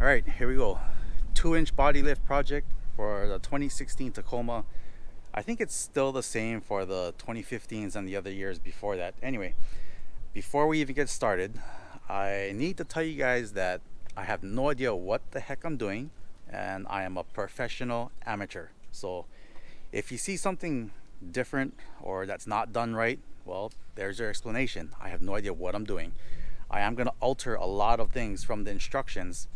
All right, here we go. 2-inch body lift project for the 2016 Tacoma. I think it's still the same for the 2015s and the other years before that. Anyway, before we even get started, I need to tell you guys that I have no idea what the heck I'm doing, and I am a professional amateur. So if you see something different or that's not done right, well, there's your explanation. I have no idea what I'm doing. I am going to alter a lot of things from the instructions,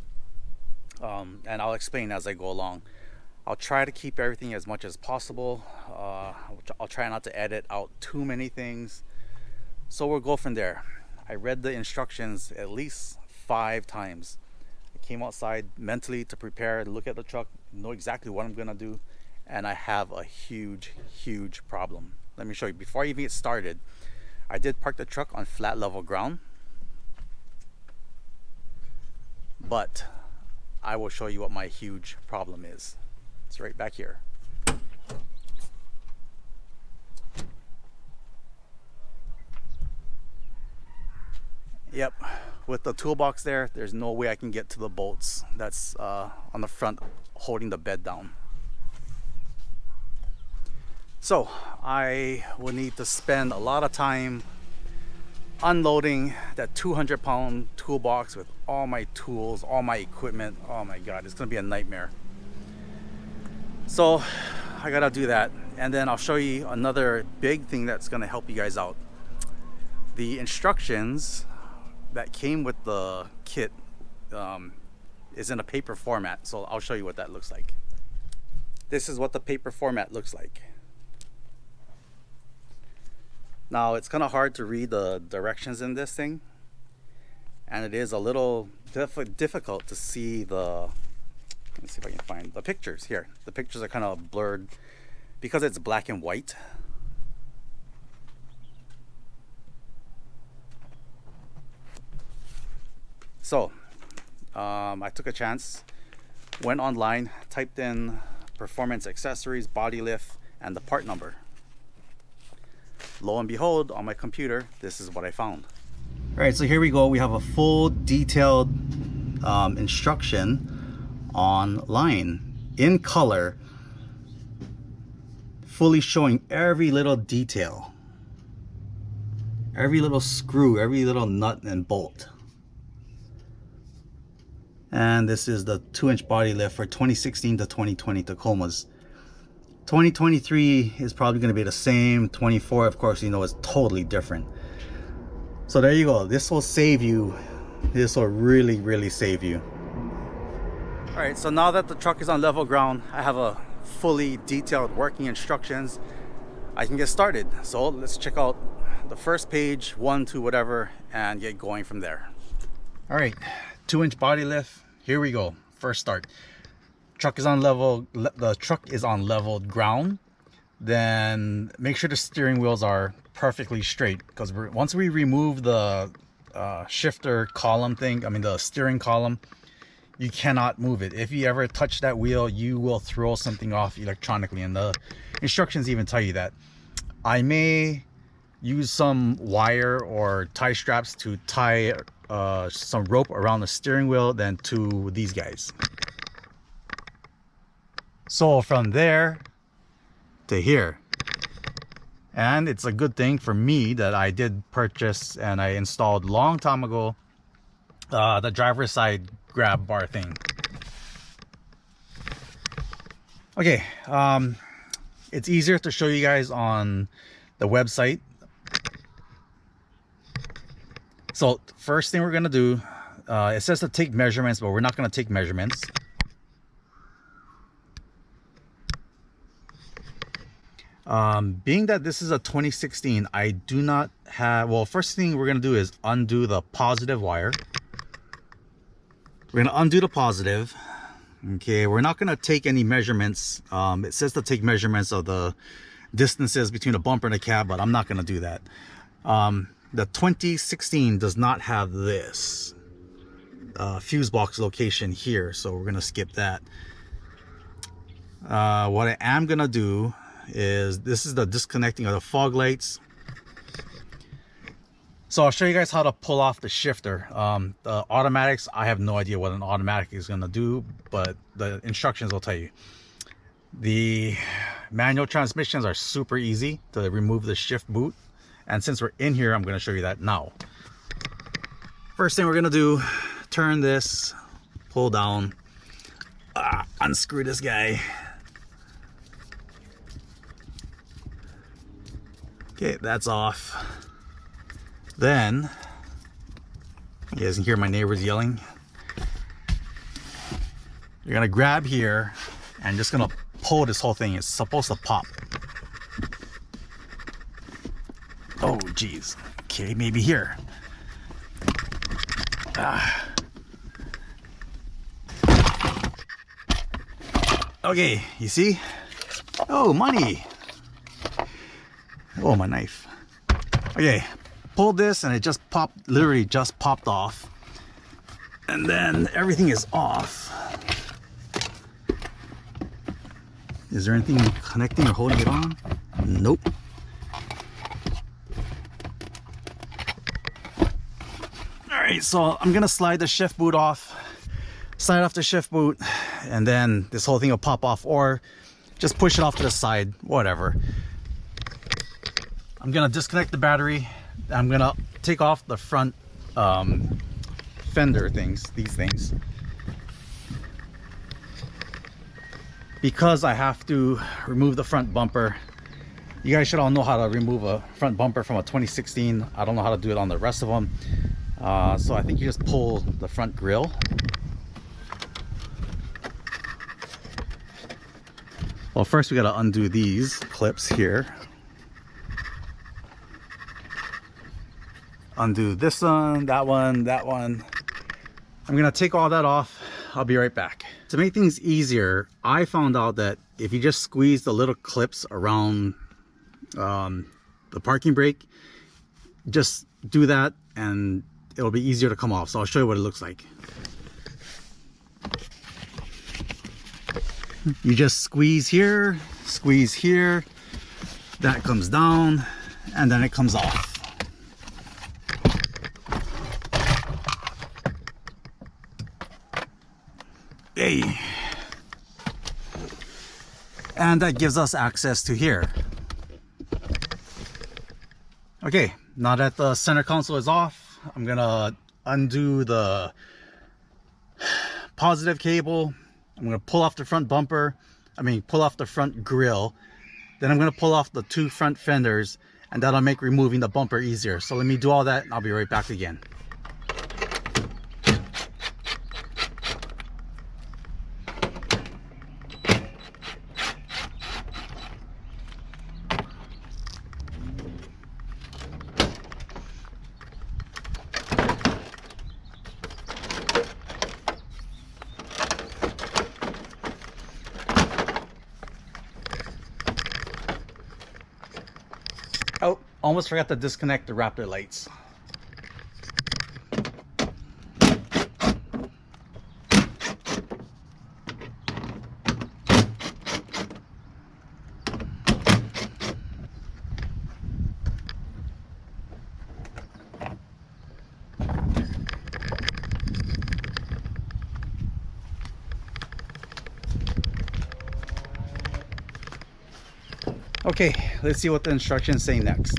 and I'll explain as I go along. I'll try to keep everything as much as possible. I'll try not to edit out too many things. So we'll go from there. I read the instructions at least 5 times. I came outside mentally to prepare, look at the truck, know exactly what I'm gonna do, and I have a huge problem. Let me show you. Before I even get started, I did park the truck on flat level ground, but I will show you what my huge problem is. It's right back here. Yep, with the toolbox there's no way I can get to the bolts that's on the front holding the bed down. So I will need to spend a lot of time unloading that 200-pound toolbox with all my tools, all my equipment. Oh my god, it's gonna be a nightmare. So I gotta do that, and then I'll show you another big thing that's gonna help you guys out. The instructions that came with the kit is in a paper format, so I'll show you what that looks like. This is what the paper format looks like. Now it's kind of hard to read the directions in this thing, and it is a little difficult to see the, let's see if I can find the pictures here. The pictures are kind of blurred because it's black and white. So I took a chance, went online, typed in performance accessories, body lift, and the part number. Lo and behold, on my computer, this is what I found. All right, so here we go. We have a full detailed instruction online in color, fully showing every little detail, every little screw, every little nut and bolt. And this is the 2-inch body lift for 2016 to 2020 Tacomas. 2023 is probably going to be the same. 24, of course, you know, is totally different. So there you go. This will save you. This will really save you. All right, so now that the truck is on level ground, I have a fully detailed working instructions. I can get started. So let's check out the first page, 1, 2, whatever, and get going from there. All right, 2-inch body lift. Here we go. First start. Truck is on level. The truck is on level ground. Then make sure the steering wheels are perfectly straight, because once we remove the shifter column thing, I mean the steering column, you cannot move it. If you ever touch that wheel, you will throw something off electronically, and the instructions even tell you that. I may use some wire or tie straps to tie some rope around the steering wheel than to these guys. So from there to here, and it's a good thing for me that I did purchase and I installed a long time ago the driver's side grab bar thing. Okay, it's easier to show you guys on the website. So first thing we're gonna do, it says to take measurements, but we're not gonna take measurements. Being that this is a 2016, I do not have, well, first thing we're gonna do is undo the positive wire. We're gonna undo the positive. Okay, we're not gonna take any measurements. It says to take measurements of the distances between the bumper and the cab, but I'm not gonna do that. The 2016 does not have this fuse box location here, so we're gonna skip that. What I am gonna do is, this is the disconnecting of the fog lights. So I'll show you guys how to pull off the shifter. The automatics, I have no idea what an automatic is gonna do, but the instructions will tell you. The manual transmissions are super easy to remove the shift boot. And since we're in here, I'm gonna show you that now. First thing we're gonna do, turn this, pull down, unscrew this guy. Okay, that's off. Then, you guys can hear my neighbors yelling. You're gonna grab here and just gonna pull this whole thing. It's supposed to pop. Oh, geez. Okay, maybe here. Okay, you see? Oh, money. Oh, my knife. Okay, pulled this and it just popped, literally just popped off. And then everything is off. Is there anything connecting or holding it on? Nope. Alright, so I'm gonna slide the shift boot off. Slide off the shift boot, and then this whole thing will pop off, or just push it off to the side, whatever. I'm gonna disconnect the battery. I'm gonna take off the front fender things, these things, because I have to remove the front bumper. You guys should all know how to remove a front bumper from a 2016. I don't know how to do it on the rest of them. So I think you just pull the front grille. Well, first we gotta undo these clips here. Undo this one, that one, that one. I'm gonna take all that off. I'll be right back. To make things easier, I found out that if you just squeeze the little clips around the parking brake, just do that and it'll be easier to come off. So I'll show you what it looks like. You just squeeze here, that comes down, and then it comes off. Hey. And that gives us access to here. Okay, now that the center console is off, I'm gonna undo the positive cable. I'm gonna pull off the front bumper, pull off the front grille. Then I'm gonna pull off the two front fenders, and that'll make removing the bumper easier. So let me do all that and I'll be right back again. Oh, almost forgot to disconnect the Raptor lights. Okay, let's see what the instructions say next.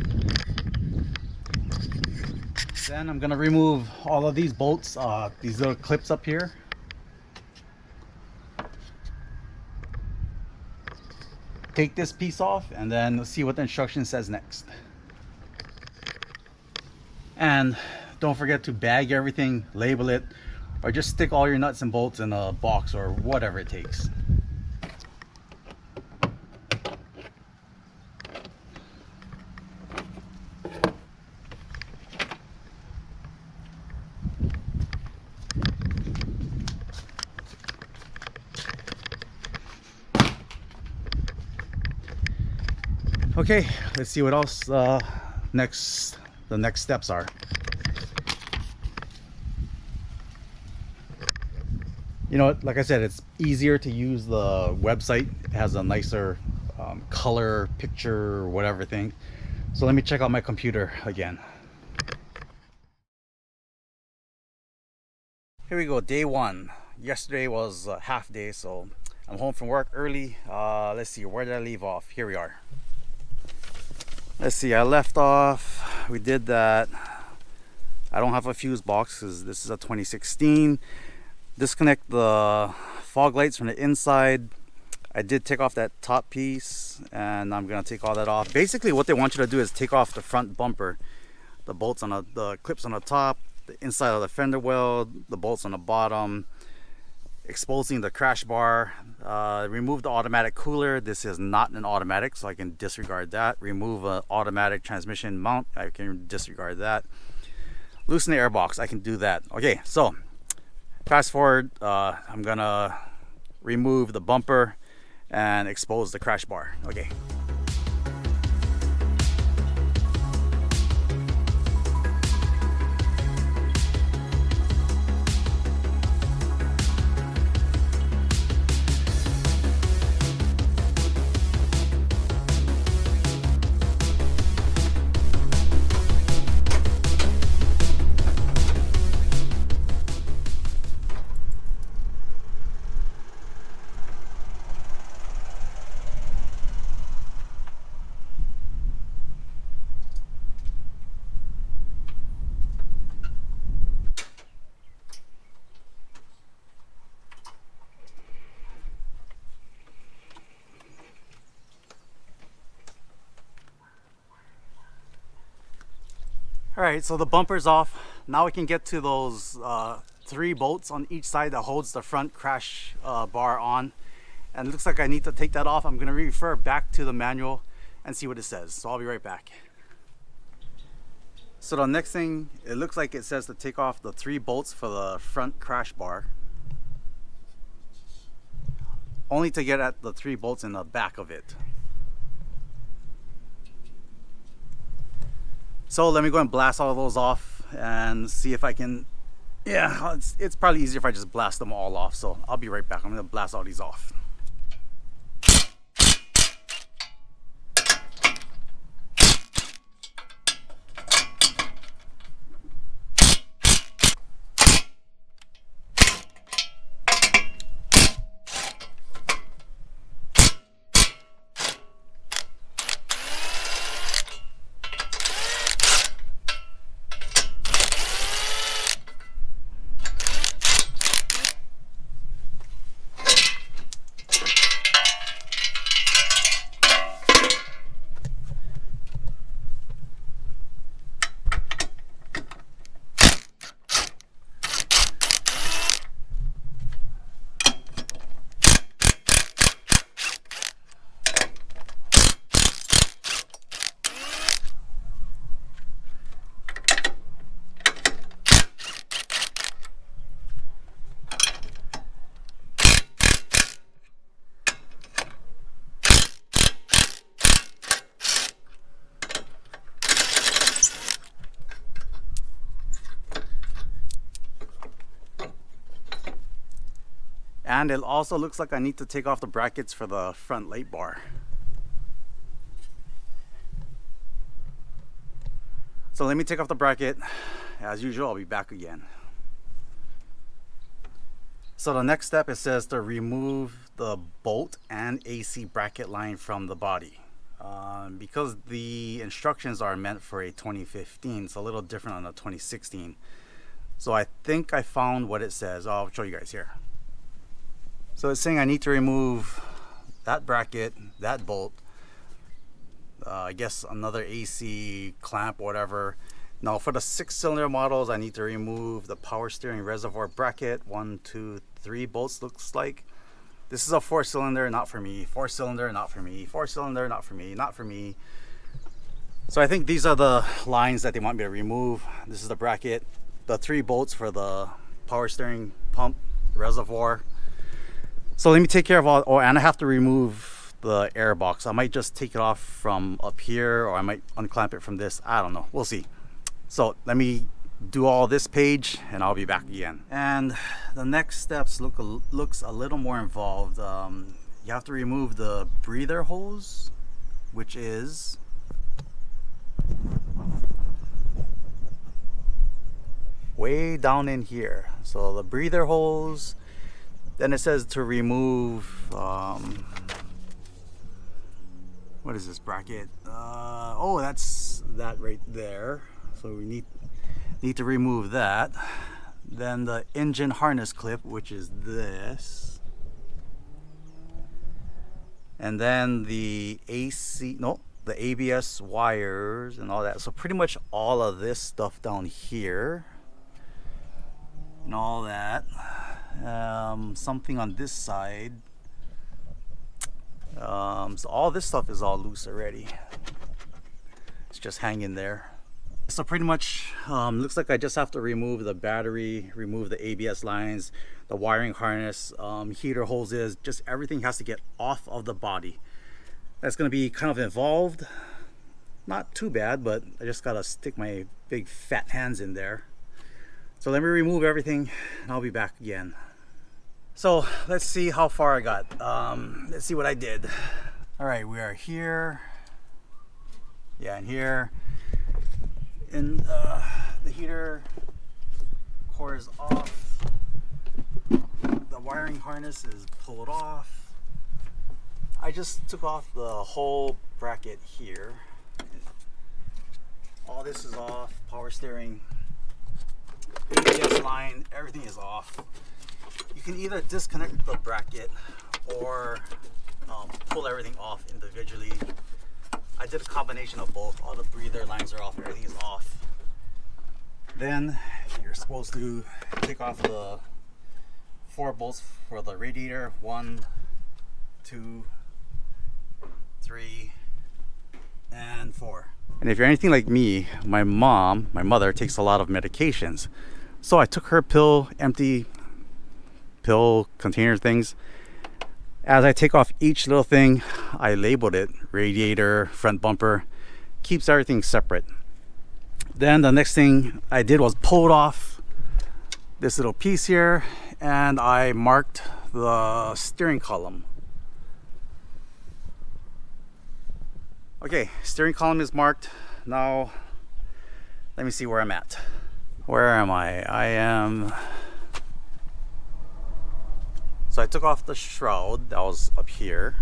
Then I'm gonna remove all of these bolts, these little clips up here. Take this piece off, and then let's see what the instruction says next. And don't forget to bag everything, label it, or just stick all your nuts and bolts in a box or whatever it takes. Okay, let's see what else the next steps are. You know what, like I said, it's easier to use the website. It has a nicer color, picture, whatever thing. So let me check out my computer again. Here we go, day one. Yesterday was a half day, so I'm home from work early. Let's see, where did I leave off? Here we are. Let's see, I left off, we did that. I don't have a fuse box because this is a 2016. Disconnect the fog lights from the inside. I did take off that top piece and I'm gonna take all that off. Basically what they want you to do is take off the front bumper, the bolts on the clips on the top, the inside of the fender well, the bolts on the bottom, exposing the crash bar, remove the automatic cooler. This is not an automatic, so I can disregard that. Remove an automatic transmission mount, I can disregard that. Loosen the airbox, I can do that. Okay, so fast forward, I'm gonna remove the bumper and expose the crash bar. Okay. Alright, so the bumper's off. Now we can get to those 3 bolts on each side that holds the front crash bar on. And it looks like I need to take that off. I'm going to refer back to the manual and see what it says. So I'll be right back. So the next thing, it looks like it says to take off the 3 bolts for the front crash bar. Only to get at the 3 bolts in the back of it. So let me go and blast all those off and see if I can, yeah, it's probably easier if I just blast them all off. So I'll be right back. I'm gonna blast all these off. And it also looks like I need to take off the brackets for the front light bar. So let me take off the bracket. As usual, I'll be back again. So the next step, it says to remove the bolt and AC bracket line from the body. Because the instructions are meant for a 2015, it's a little different on a 2016. So I think I found what it says. I'll show you guys here. So it's saying I need to remove that bracket, that bolt, I guess another AC clamp, whatever. Now for the 6-cylinder models, I need to remove the power steering reservoir bracket. 1, 2, 3 bolts looks like. This is a 4-cylinder, not for me. 4-cylinder, not for me. 4-cylinder, not for me, not for me. So I think these are the lines that they want me to remove. This is the bracket, the 3 bolts for the power steering pump reservoir. So let me take care of all, oh, and I have to remove the air box. I might just take it off from up here, or I might unclamp it from this. I don't know, we'll see. So let me do all this page and I'll be back again. And the next steps looks a little more involved. You have to remove the breather hose, which is way down in here. So the breather hose, then it says to remove what is this bracket? Oh, that's that right there. So we need to remove that. Then the engine harness clip, which is this. And then the the ABS wires and all that. So pretty much all of this stuff down here and all that. Something on this side. So all this stuff is all loose already. It's just hanging there. So pretty much looks like I just have to remove the battery, remove the ABS lines, the wiring harness, heater hoses, just everything has to get off of the body. That's going to be kind of involved. Not too bad, but I just got to stick my big fat hands in there. So let me remove everything and I'll be back again. So let's see how far I got. Let's see what I did. All right, we are here. Yeah, and here. And the heater core is off. The wiring harness is pulled off. I just took off the whole bracket here. All this is off. Power steering, ABS line, everything is off. You can either disconnect the bracket or pull everything off individually. I did a combination of both. All the breather lines are off, everything is off. Then you're supposed to take off the 4 bolts for the radiator. 1, 2, 3, and 4. And if you're anything like me, my mother takes a lot of medications. So I took her empty pill container things. As I take off each little thing, I labeled it radiator, front bumper, keeps everything separate. Then the next thing I did was pulled off this little piece here and I marked the steering column. Okay, steering column is marked. Now let me see where I'm at. Where am I? So I took off the shroud that was up here.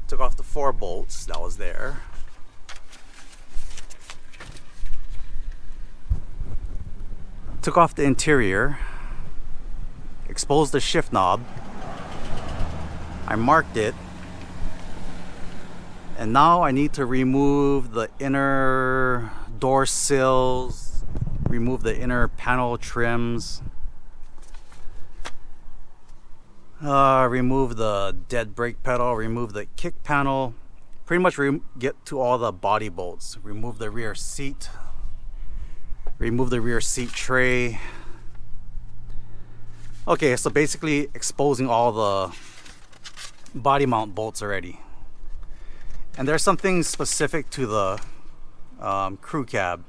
Took off the 4 bolts that was there. Took off the interior. Exposed the shift knob. I marked it. And now I need to remove the inner door sills, remove the inner panel trims, remove the dead brake pedal, remove the kick panel, pretty much get to all the body bolts, remove the rear seat, remove the rear seat tray. Okay, so basically exposing all the body mount bolts already. And there's something specific to the crew cab.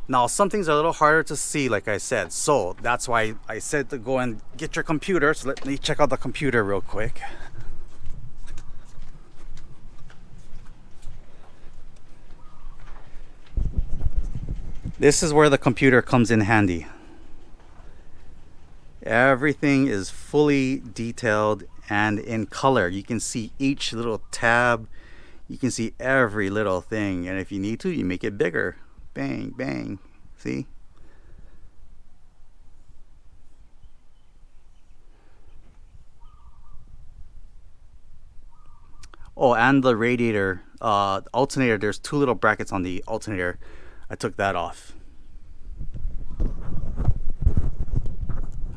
Now some things are a little harder to see, like I said, so that's why I said to go and get your computer. So let me check out the computer real quick. This is where the computer comes in handy. Everything is fully detailed and in color. You can see each little tab, you can see every little thing, and if you need to, you make it bigger. Bang, bang. See? Oh, and the radiator, alternator, there's 2 little brackets on the alternator. I took that off.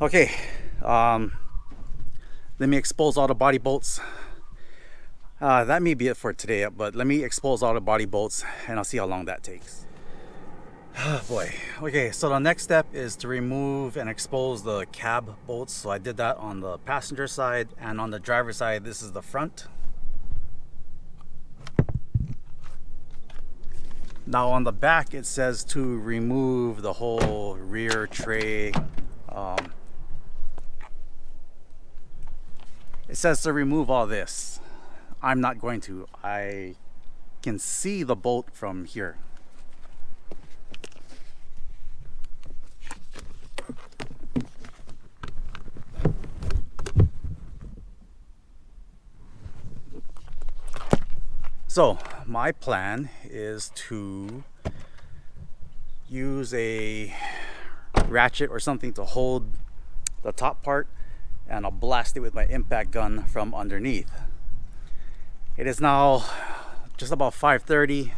Okay, let me expose all the body bolts. That may be it for today, but let me expose all the body bolts and I'll see how long that takes. Oh boy. Okay, so the next step is to remove and expose the cab bolts. So I did that on the passenger side, and on the driver's side, this is the front. Now on the back, it says to remove the whole rear tray. It says to remove all this. I'm not going to. I can see the bolt from here. So my plan is to use a ratchet or something to hold the top part, and I'll blast it with my impact gun from underneath. It is now just about 5:30.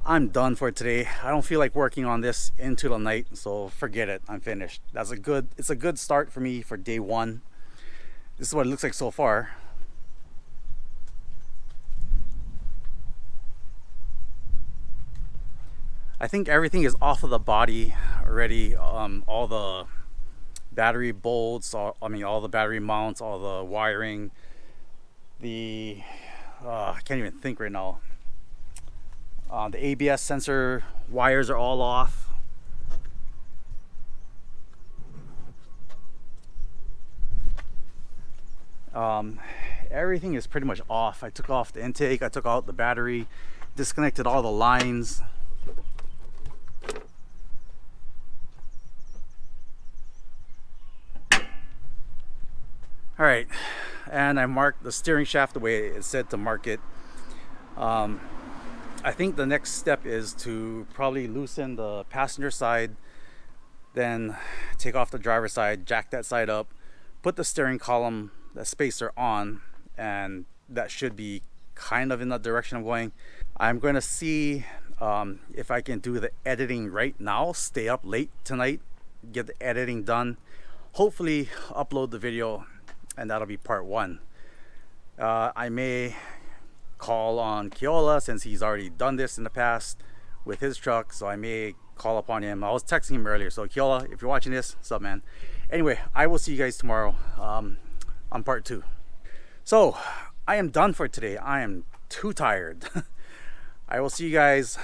I'm done for today. I don't feel like working on this into the night, so forget it. I'm finished. It's a good start for me for day one. This is what it looks like so far. I think everything is off of the body already. All the battery bolts, all the battery mounts, all the wiring, I can't even think right now. The ABS sensor wires are all off. Everything is pretty much off. I took off the intake, I took out the battery, disconnected all the lines. All right, and I marked the steering shaft the way it said to mark it. I think the next step is to probably loosen the passenger side, then take off the driver's side, jack that side up, put the steering column, the spacer on, and that should be kind of in the direction I'm going. I'm going to see if I can do the editing right now, stay up late tonight, get the editing done, hopefully upload the video, and that'll be part one. I may call on Keola, since he's already done this in the past with his truck, so I may call upon him. I was texting him earlier, so Keola, if you're watching this, what's up, man? Anyway, I will see you guys tomorrow on part two. So I am done for today. I am too tired. I will see you guys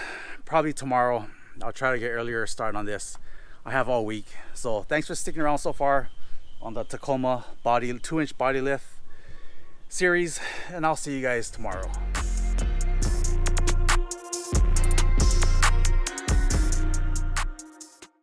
probably tomorrow. I'll try to get earlier start on this. I have all week, so thanks for sticking around so far on the Tacoma 2-inch body lift series, and I'll see you guys tomorrow.